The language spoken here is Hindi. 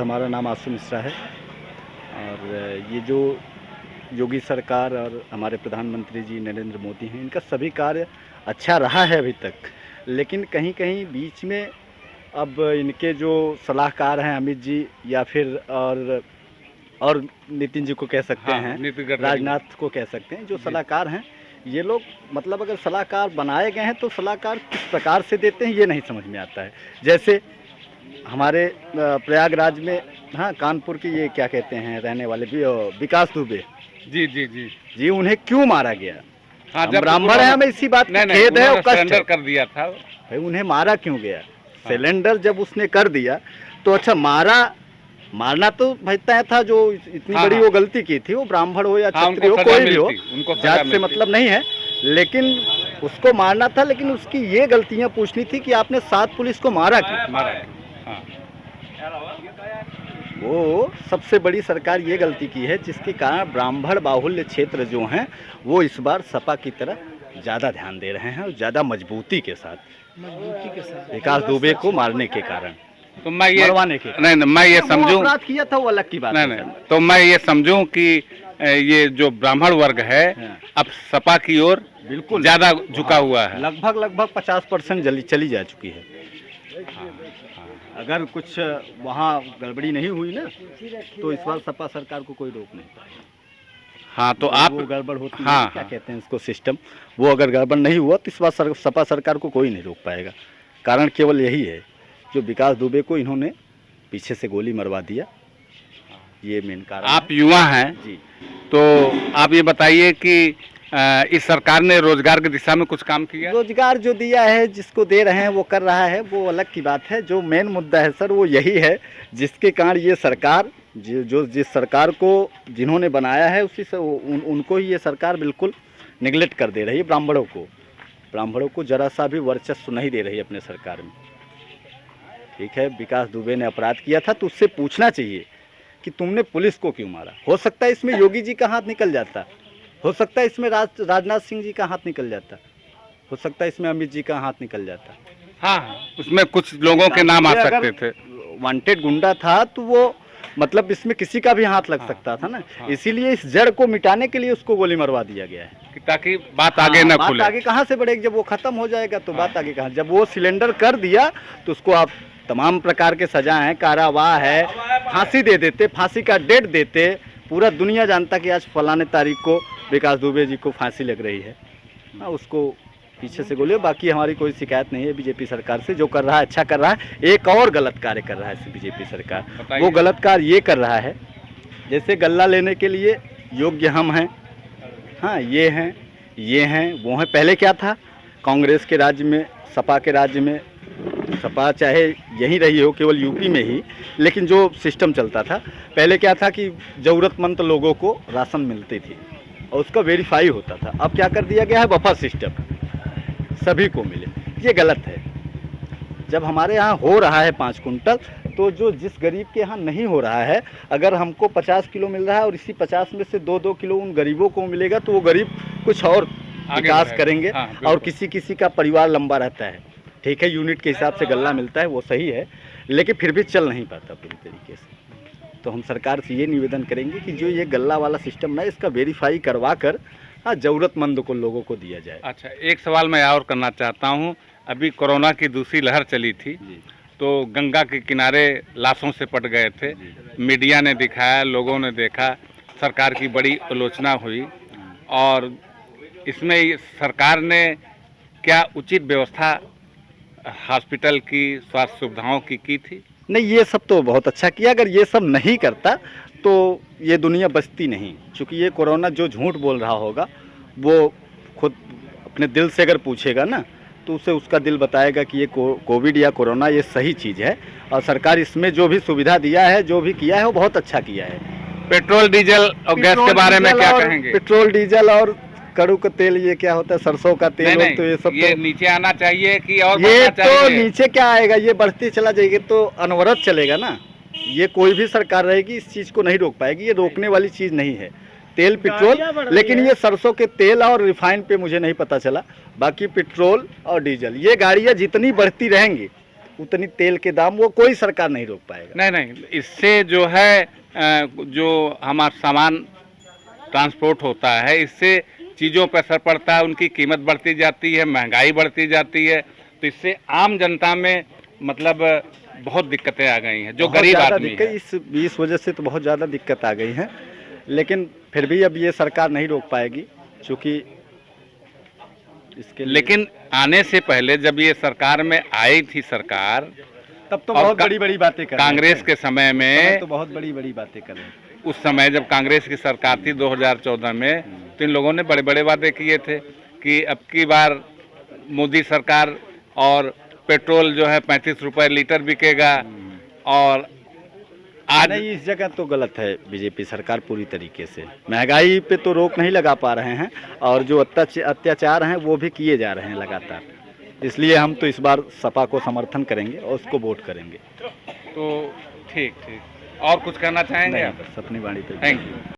हमारा नाम आशु मिश्रा है और ये जो योगी सरकार और हमारे प्रधानमंत्री जी नरेंद्र मोदी हैं, इनका सभी कार्य अच्छा रहा है अभी तक। लेकिन कहीं कहीं बीच में अब इनके जो सलाहकार हैं अमित जी या फिर और नितिन जी को कह सकते हैं, राजनाथ को कह सकते हैं, जो सलाहकार हैं ये लोग मतलब अगर सलाहकार बनाए गए हैं तो सलाहकार किस प्रकार से देते हैं ये नहीं समझ में आता है। जैसे हमारे प्रयागराज में, हाँ, कानपुर की ये क्या कहते हैं रहने वाले विकास दुबे जी जी जी जी, उन्हें क्यों मारा गया? हाँ, हम ब्राह्मण है, हमें इसी बात का खेद है और कष्ट है। कर दिया था भाई, उन्हें मारा क्यों गया? सिलेंडर जब उसने कर दिया तो अच्छा, मारना तो भाई तय था। जो इतनी बड़ी वो गलती की थी, वो ब्राह्मण हो या क्षत्रिय हो, कोई भी हो, जात से मतलब नहीं है, लेकिन उसको मारना था। लेकिन उसकी ये गलतियां पूछनी थी कि आपने 7 पुलिस को मारा क्यों? वो सबसे बड़ी सरकार ये गलती की है जिसके कारण ब्राह्मण बाहुल्य क्षेत्र जो हैं वो इस बार सपा की तरफ ज़्यादा ध्यान दे रहे हैं और ज़्यादा मजबूती के साथ विकास दुबे को मारने के कारण, तो मैं ये मरवाने के नहीं, मैं ये समझूं अपराध किया था वो अलग की बात नहीं, तो मैं ये समझूं कि ये जो ब्राह्मण वर्ग है अब सपा की ओर बिल्कुल ज़्यादा झुका हुआ है। लगभग 50% चली जा चुकी है। अगर कुछ वहाँ गड़बड़ी नहीं हुई ना तो इस बार सपा सरकार को कोई रोक नहीं पाएगा। हाँ, तो आप वो गड़बड़ होती है, हाँ, क्या कहते हैं इसको, सिस्टम, वो अगर गड़बड़ नहीं हुआ तो इस बार सपा सरकार को कोई नहीं रोक पाएगा। कारण केवल यही है, जो विकास दुबे को इन्होंने पीछे से गोली मरवा दिया, ये मेन कारण। आप युवा हैं जी, तो आप ये बताइए कि इस सरकार ने रोजगार की दिशा में कुछ काम किया? रोजगार जो दिया है, जिसको दे रहे हैं वो कर रहा है, वो अलग की बात है। जो मेन मुद्दा है सर, वो यही है जिसके कारण ये सरकार जिस सरकार को जिन्होंने बनाया है उसी से उनको ही ये सरकार बिल्कुल निगलेक्ट कर दे रही है। ब्राह्मणों को जरा सा भी वर्चस्व नहीं दे रही है अपने सरकार में। ठीक है, विकास दुबे ने अपराध किया था तो उससे पूछना चाहिए कि तुमने पुलिस को क्यों मारा। हो सकता है इसमें योगी जी का हाथ निकल जाता, हो सकता है इसमें राजनाथ सिंह जी का हाथ निकल जाता, हो सकता है इसमें अमित जी का हाथ निकल जाता। हाँ, उसमें कुछ लोगों के नाम आ सकते थे। वांटेड गुंडा था तो वो मतलब इसमें किसी का भी हाथ लग सकता था ना। इसीलिए इस जड़ को मिटाने के लिए उसको गोली मरवा दिया गया है ताकि बात आगे न खुले। बात आगे कहाँ से बढ़ेगी? जब वो खत्म हो जाएगा तो बात आगे कहाँ? जब वो सिलेंडर कर दिया तो उसको आप तमाम प्रकार के सजा है, कारावाह है, फांसी दे देते, फांसी का डेट देते, पूरा दुनिया जानता कि आज फलाने तारीख को विकास दुबे जी को फांसी लग रही है। उसको पीछे से गोली। बाकी हमारी कोई शिकायत नहीं है बीजेपी सरकार से। जो कर रहा है अच्छा कर रहा है। एक और गलत कार्य कर रहा है बीजेपी सरकार। वो गलत कार्य ये कर रहा है, जैसे गल्ला लेने के लिए योग्य हम हैं, हाँ, ये हैं वो हैं। पहले क्या था, कांग्रेस के राज्य में, सपा के राज्य में, सपा चाहे यहीं रही हो केवल यूपी में ही, लेकिन जो सिस्टम चलता था पहले क्या था कि ज़रूरतमंद लोगों को राशन मिलती थी और उसका वेरीफाई होता था। अब क्या कर दिया गया है, बफर सिस्टम, सभी को मिले। ये गलत है। जब हमारे यहाँ हो रहा है 5 कुंटल, तो जो जिस गरीब के यहाँ नहीं हो रहा है, अगर हमको 50 किलो मिल रहा है और इसी 50 में से 2-2 किलो उन गरीबों को मिलेगा तो वो गरीब कुछ और विकास करेंगे। और किसी का परिवार लंबा रहता है। ठीक है, यूनिट के हिसाब से गल्ला मिलता है, वो सही है, लेकिन फिर भी चल नहीं पाता पूरी तरीके से। तो हम सरकार से ये निवेदन करेंगे कि जो ये गल्ला वाला सिस्टम ना, इसका वेरीफाई करवा कर ज़रूरतमंद को लोगों को दिया जाए। अच्छा, एक सवाल मैं और करना चाहता हूँ। अभी कोरोना की दूसरी लहर चली थी तो गंगा के किनारे लाशों से पट गए थे, मीडिया ने दिखाया, लोगों ने देखा, सरकार की बड़ी आलोचना हुई। और इसमें सरकार ने क्या उचित व्यवस्था हॉस्पिटल की, स्वास्थ्य सुविधाओं की थी? नहीं, ये सब तो बहुत अच्छा किया। अगर ये सब नहीं करता तो ये दुनिया बचती नहीं। क्योंकि ये कोरोना जो झूठ बोल रहा होगा, वो खुद अपने दिल से अगर पूछेगा ना तो उसे उसका दिल बताएगा कि ये कोविड या कोरोना ये सही चीज़ है। और सरकार इसमें जो भी सुविधा दिया है, जो भी किया है, वो बहुत अच्छा किया है। पेट्रोल, डीजल और गैस के बारे में क्या कहेंगे? पेट्रोल, डीजल और कड़ू का तेल, ये क्या होता है, सरसों का तेल, नहीं, तो ये सब ये नीचे आना चाहिए कि और ये तो नीचे क्या आएगा, ये बढ़ती चला जाएगी तो अनवरत चलेगा ना। ये कोई भी सरकार रहेगी इस चीज़ को नहीं रोक पाएगी। ये रोकने वाली चीज़ नहीं है तेल, पेट्रोल। लेकिन ये सरसों के तेल और रिफाइन पे मुझे नहीं पता चला। बाकी पेट्रोल और डीजल, ये गाड़ियाँ जितनी बढ़ती रहेंगी उतनी तेल के दाम वो कोई सरकार नहीं रोक पाएगा। नहीं, इससे जो है जो हमारा सामान ट्रांसपोर्ट होता है, इससे चीज़ों पर असर पड़ता है, उनकी कीमत बढ़ती जाती है, महंगाई बढ़ती जाती है, तो इससे आम जनता में मतलब बहुत दिक्कतें आ गई हैं, जो बहुत गरीब ज़्यादा आदमी दिक्कत है। इस वजह से तो बहुत ज़्यादा दिक्कत आ गई है, लेकिन फिर भी अब ये सरकार नहीं रोक पाएगी, क्योंकि इसके लिए लेकिन आने से पहले जब ये सरकार में आई थी सरकार, तब तो और बहुत बड़ी बड़ी बातें कर रहे कांग्रेस थे। के समय समय में, तो बहुत बड़ी बड़ी बातें कर रहे हैं। उस समय जब कांग्रेस की सरकार थी 2014 में, तो इन लोगों ने बड़े बड़े वादे किए थे कि अब की बार मोदी सरकार और पेट्रोल जो है 35 रुपए लीटर बिकेगा। और आज नहीं, इस जगह तो गलत है बीजेपी सरकार पूरी तरीके से। महंगाई पे तो रोक नहीं लगा पा रहे हैं, और जो अत्याचार हैं वो भी किए जा रहे हैं लगातार। इसलिए हम तो इस बार सपा को समर्थन करेंगे और उसको वोट करेंगे। तो ठीक, और कुछ कहना चाहेंगे नहीं, आप? बस अपनी बाणी पे। Thank you.